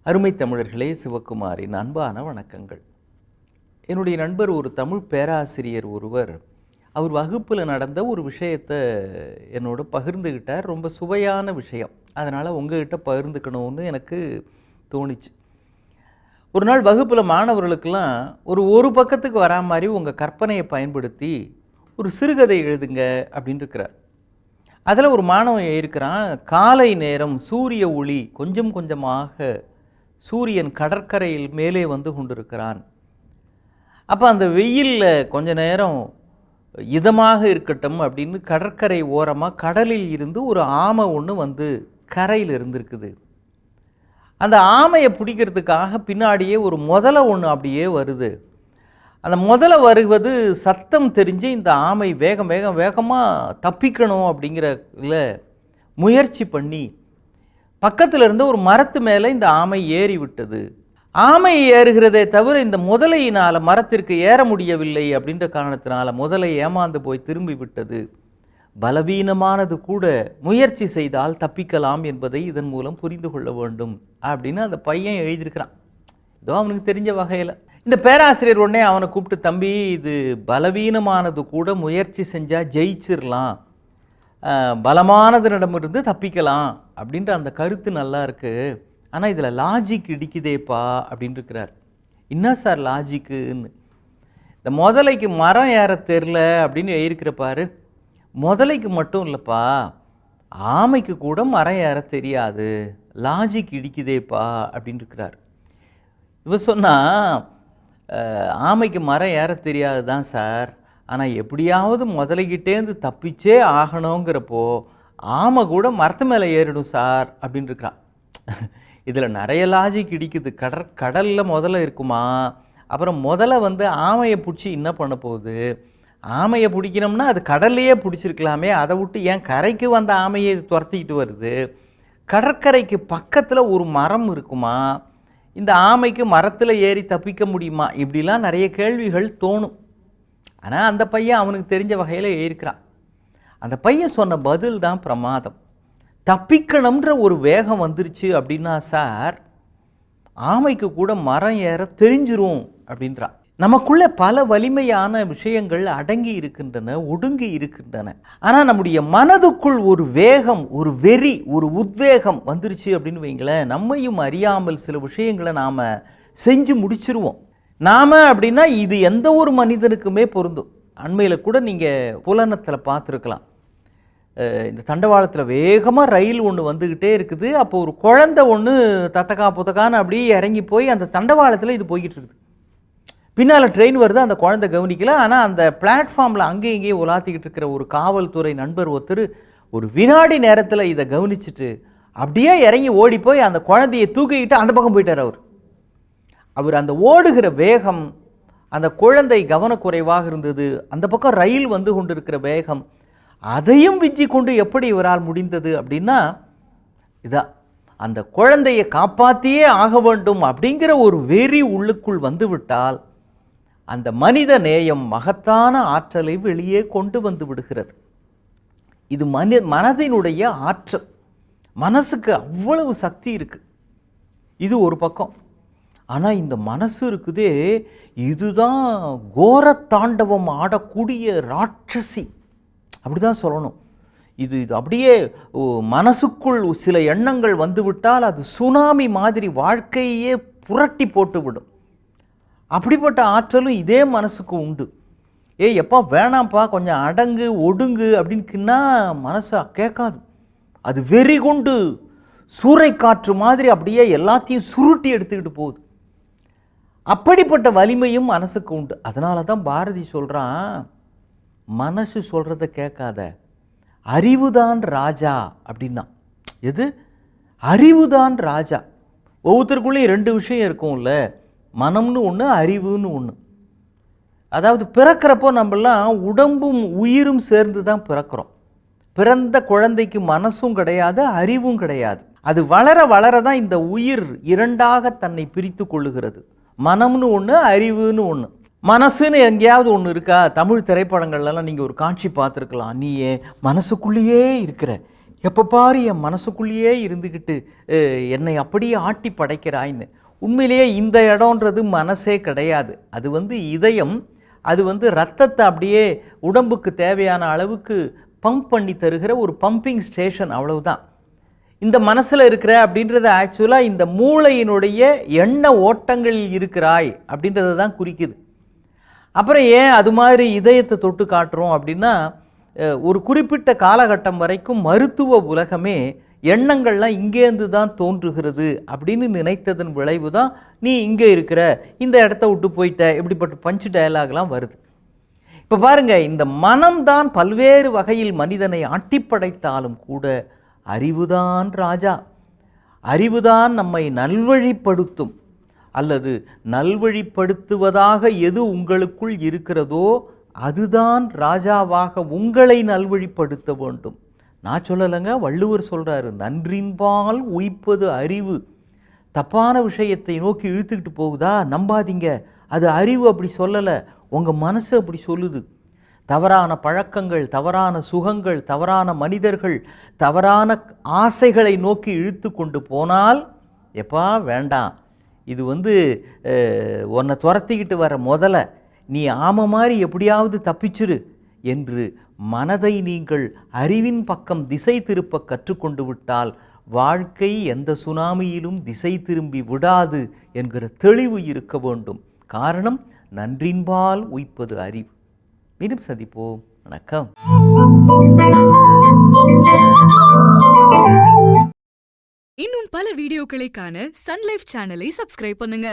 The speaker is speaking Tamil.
அருமை தமிழர்களே, சிவகுமாரின் அன்பான வணக்கங்கள். என்னுடைய நண்பர் ஒரு தமிழ் பேராசிரியர் ஒருவர் அவர் வகுப்பில் நடந்த ஒரு விஷயத்தை என்னோட பகிர்ந்துக்கிட்டார். ரொம்ப சுவையான விஷயம், அதனால் உங்ககிட்ட பகிர்ந்துக்கணும்னு எனக்கு தோணிச்சு. ஒரு நாள் வகுப்பில் மாணவர்களுக்கெல்லாம் ஒரு பக்கத்துக்கு வரா மாதிரி உங்கள் கற்பனையை பயன்படுத்தி ஒரு சிறுகதை எழுதுங்க அப்படின்னு இருக்கிறார். அதில் ஒரு மாணவன் எழுதியிருக்கிறான், காலை நேரம் சூரிய ஒளி கொஞ்சம் கொஞ்சமாக சூரியன் கடற்கரையில் மேலே வந்து கொண்டிருக்கிறான். அப்போ அந்த வெயிலில் கொஞ்ச நேரம் இதமாக இருக்கட்டும் அப்படின்னு கடற்கரை ஓரமாக கடலில் இருந்து ஒரு ஆமை ஒன்று வந்து கரையில் இருந்திருக்குது. அந்த ஆமையை பிடிக்கிறதுக்காக பின்னாடியே ஒரு முதலை ஒன்று அப்படியே வருது. அந்த முதலை வருவது சத்தம் தெரிஞ்சு இந்த ஆமை வேகமாக தப்பிக்கணும் அப்படிங்கிறதுல முயற்சி பண்ணி பக்கத்தில் இருந்த ஒரு மரத்து மேலே இந்த ஆமை ஏறி விட்டது. ஆமை ஏறுகிறதே தவிர இந்த முதலையினால் மரத்திற்கு ஏற முடியவில்லை அப்படின்ற காரணத்தினால முதலை ஏமாந்து போய் திரும்பி விட்டது. பலவீனமானது கூட முயற்சி செய்தால் தப்பிக்கலாம் என்பதை இதன் மூலம் புரிந்து கொள்ள வேண்டும் அப்படின்னு அந்த பையன் எழுதியிருக்கிறான். இதோ அவனுக்கு தெரிஞ்ச வகையில் இந்த பேராசிரியர் உடனே அவனை கூப்பிட்டு, தம்பி, இது பலவீனமானது கூட முயற்சி செஞ்சால் ஜெயிச்சிடலாம், பலமானதனிடமிருந்து தப்பிக்கலாம் அப்படின்ற அந்த கருத்து நல்லா இருக்குது. ஆனால் இதில் லாஜிக் இடிக்குதேப்பா அப்படின்னு இருக்கிறார். என்ன சார் லாஜிக்குன்னு? இந்த முதலைக்கு மரம் ஏற தெரில அப்படின்னு எழுதியிருக்கிறப்பாரு. முதலைக்கு மட்டும் இல்லைப்பா, ஆமைக்கு கூட மரம் ஏற தெரியாது, லாஜிக் இடிக்குதேப்பா அப்படின்னு இருக்கிறார். இவன் சொன்னால், ஆமைக்கு மரம் ஏற தெரியாது தான் சார், ஆனால் எப்படியாவது முதலைகிட்டேருந்து தப்பிச்சே ஆகணுங்கிறப்போ ஆமை கூட மரத்து மேலே ஏறிடும் சார் அப்படின்னு இருக்கிறான். இதில் நிறைய லாஜிக் இடிக்குது. கடலில் முதல்ல இருக்குமா, அப்புறம் முதல்ல வந்து ஆமையை பிடிச்சி என்ன பண்ண போகுது? ஆமையை பிடிக்கணும்னா அது கடல்லையே பிடிச்சிருக்கலாமே, அதை விட்டு ஏன் கரைக்கு வந்த ஆமையை இது துரத்திக்கிட்டு வருது? கடற்கரைக்கு பக்கத்தில் ஒரு மரம் இருக்குமா, இந்த ஆமைக்கு மரத்தில் ஏறி தப்பிக்க முடியுமா? இப்படிலாம் நிறைய கேள்விகள் தோணும். ஆனால் அந்த பையன் அவனுக்கு தெரிஞ்ச வகையில் ஏறிக்கிறான். அந்த பையன் சொன்ன பதில் தான் பிரமாதம். தப்பிக்கணும்ன்ற ஒரு வேகம் வந்துருச்சு அப்படின்னா சார், ஆமைக்கு கூட மரம் ஏற தெரிஞ்சிரும் அப்படின்றான். நமக்குள்ள பல வலிமையான விஷயங்கள் அடங்கி இருக்கின்றன, ஒடுங்கி இருக்கின்றன. ஆனால் நம்முடைய மனதுக்குள் ஒரு வேகம், ஒரு வெறி, ஒரு உத்வேகம் வந்துருச்சு அப்படின்னு வைங்களேன், நம்மையும் அறியாமல் சில விஷயங்களை நாம் செஞ்சு முடிச்சிருவோம். நாம் அப்படின்னா இது எந்த ஒரு மனிதனுக்குமே பொருந்தும். அண்மையில் கூட நீங்கள் புலனத்தில் பார்த்துருக்கலாம், இந்த தண்டவாளத்தில் வேகமாக ரயில் ஒன்று வந்துக்கிட்டே இருக்குது. அப்போ ஒரு குழந்தை ஒன்று தத்தக்கா புத்தக்கான்னு அப்படியே இறங்கி போய் அந்த தண்டவாளத்தில் இது போய்கிட்டு இருக்குது. பின்னால் ட்ரெயின் வருது, அந்த குழந்தை கவனிக்கல. ஆனால் அந்த பிளாட்ஃபார்மில் அங்கேயும் இங்கேயும் உலாத்திக்கிட்டு இருக்கிற ஒரு காவல்துறை நண்பர் ஒருத்தர் ஒரு வினாடி நேரத்தில் இதை கவனிச்சுட்டு அப்படியே இறங்கி ஓடி போய் அந்த குழந்தையை தூக்கிக்கிட்டு அந்த பக்கம் போயிட்டார். அவர் அந்த ஓடுகிற வேகம், அந்த குழந்தை கவனக்குறைவாக இருந்தது, அந்த பக்கம் ரயில் வந்து கொண்டு இருக்கிற வேகம், அதையும் விஞ்சி கொண்டு எப்படி இவரால் முடிந்தது அப்படின்னா, இதான் அந்த குழந்தையை காப்பாற்றியே ஆக வேண்டும் அப்படிங்கிற ஒரு வெறி உள்ளுக்குள் வந்துவிட்டால் அந்த மனித நேயம் மகத்தான ஆற்றலை வெளியே கொண்டு வந்து விடுகிறது. இது மனதினுடைய ஆற்றல். மனசுக்கு அவ்வளவு சக்தி இருக்கு. இது ஒரு பக்கம். ஆனால் இந்த மனசு இருக்குதே, இதுதான் கோர தாண்டவம் ஆடக்கூடிய ராட்சசி அப்படிதான் சொல்லணும். இது அப்படியே மனசுக்குள் சில எண்ணங்கள் வந்துவிட்டால் அது சுனாமி மாதிரி வாழ்க்கையே புரட்டி போட்டுவிடும். அப்படிப்பட்ட ஆற்றலும் இதே மனசுக்கு உண்டு. எப்பா வேணாம்ப்பா, கொஞ்சம் அடங்கு ஒடுங்கு அப்படின்னுக்குன்னா மனசு கேட்காது. அது வெறி கொண்டு சூறை காற்று மாதிரி அப்படியே எல்லாத்தையும் சுருட்டி எடுத்துக்கிட்டு போகுது. அப்படிப்பட்ட வலிமையும் மனசுக்கு உண்டு. அதனால தான் பாரதி சொல்கிறான், மனசு சொல்கிறத கேட்காத, அறிவுதான் ராஜா அப்படின்னா. எது? அறிவுதான் ராஜா. ஒவ்வொருத்தருக்குள்ளேயும் ரெண்டு விஷயம் இருக்கும்ல, மனம்னு ஒன்று, அறிவுன்னு ஒன்று. அதாவது பிறக்கிறப்போ நம்மளாம் உடம்பும் உயிரும் சேர்ந்து தான் பிறக்கிறோம். பிறந்த குழந்தைக்கு மனசும் கிடையாது, அறிவும் கிடையாது. அது வளர வளர தான் இந்த உயிர் இரண்டாக தன்னை பிரித்து கொள்ளுகிறது. மனம்னு ஒன்று, அறிவுன்னு ஒன்று. மனசுன்னு எங்கேயாவது ஒன்று இருக்கா? தமிழ் திரைப்படங்கள்லாம் நீங்கள் ஒரு காட்சி பார்த்துருக்கலாம், நீயே மனசுக்குள்ளேயே இருக்கிற, எப்போ பாரு என் மனசுக்குள்ளேயே இருந்துக்கிட்டு என்னை அப்படியே ஆட்டி படைக்கிறாய்ன்னு. உண்மையிலேயே இந்த இடம்ன்றது மனசே கிடையாது. அது இதயம். அது ரத்தத்தை அப்படியே உடம்புக்கு தேவையான அளவுக்கு பம்ப் பண்ணி தருகிற ஒரு பம்பிங் ஸ்டேஷன், அவ்வளவுதான். இந்த மனசில் இருக்கிற அப்படின்றத ஆக்சுவலாக இந்த மூளையினுடைய எண்ண ஓட்டங்களில் இருக்கிறாய் அப்படின்றத தான் குறிக்குது. அப்புறம் ஏன் அது மாதிரி இதயத்தை தொட்டு காட்டுறோம் அப்படின்னா, ஒரு குறிப்பிட்ட காலகட்டம் வரைக்கும் மருத்துவ உலகமே எண்ணங்கள்லாம் இங்கேருந்து தான் தோன்றுகிறது அப்படின்னு நினைத்ததன் விளைவு தான் நீ இங்கே இருக்கிற, இந்த இடத்த விட்டு போயிட்ட, இப்படிப்பட்ட பஞ்சு டயலாக்லாம் வருது. இப்போ பாருங்க, இந்த மனம்தான் பல்வேறு வகையில் மனிதனை ஆட்டிப்படைத்தாலும் கூட அறிவுதான் ராஜா. அறிவுதான் நம்மை நல்வழிப்படுத்தும். அல்லது நல்வழிப்படுத்துவதாக எது உங்களுக்குள் இருக்கிறதோ அதுதான் ராஜாவாக உங்களை நல்வழிப்படுத்த வேண்டும். நான் சொல்லலைங்க, வள்ளுவர் சொல்கிறாரு, நன்றின்பால் உய்ப்பது அறிவு. தப்பான விஷயத்தை நோக்கி இழுத்துக்கிட்டு போகுதா, நம்பாதீங்க, அது அறிவு அப்படி சொல்லலை, உங்கள் மனசு அப்படி சொல்லுது. தவறான பழக்கங்கள், தவறான சுகங்கள், தவறான மனிதர்கள், தவறான ஆசைகளை நோக்கி இழுத்து கொண்டு போனால், எப்பா வேண்டாம், இது உன்னை துரத்திக்கிட்டு வர முதல்ல நீ ஆமை மாதிரி எப்படியாவது தப்பிச்சிரு என்று மனதை நீங்கள் அறிவின் பக்கம் திசை திருப்ப கற்றுக்கொண்டு விட்டால் வாழ்க்கை எந்த சுனாமியிலும் திசை திரும்பி விடாது என்கிற தெளிவு இருக்க வேண்டும். காரணம், நன்றின்பால் உய்ப்பது அறிவு. மீண்டும் சந்திப்போம். வணக்கம். இன்னும் பல வீடியோக்களை காண சன் லைஃப் சேனலை சப்ஸ்கிரைப் பண்ணுங்க.